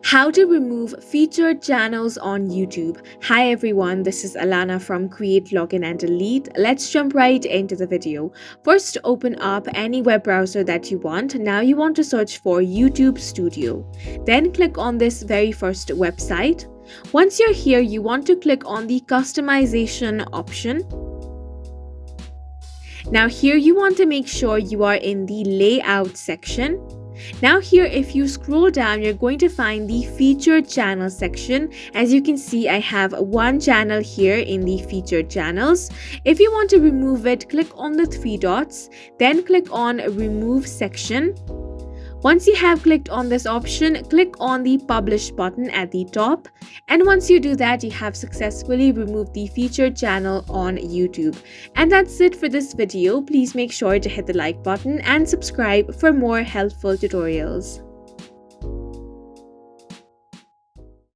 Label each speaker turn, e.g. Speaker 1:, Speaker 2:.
Speaker 1: How to remove featured channels on YouTube. Hi everyone, this is Alana from Create, Login and Delete. Let's jump right into the video. First, open up any web browser that you want. Now you want to search for YouTube Studio. Then click on this very first website. Once you're here, you want to click on the customization option. Now here you want to make sure you are in the layout section. Now here, if you scroll down, you're going to find the featured channel section. As you can see, I have one channel here in the featured channels. If you want to remove it, click on the three dots, then click on remove section. Once you have clicked on this option, click on the publish button at the top. And once you do that, you have successfully removed the featured channel on YouTube. And that's it for this video. Please make sure to hit the like button and subscribe for more helpful tutorials.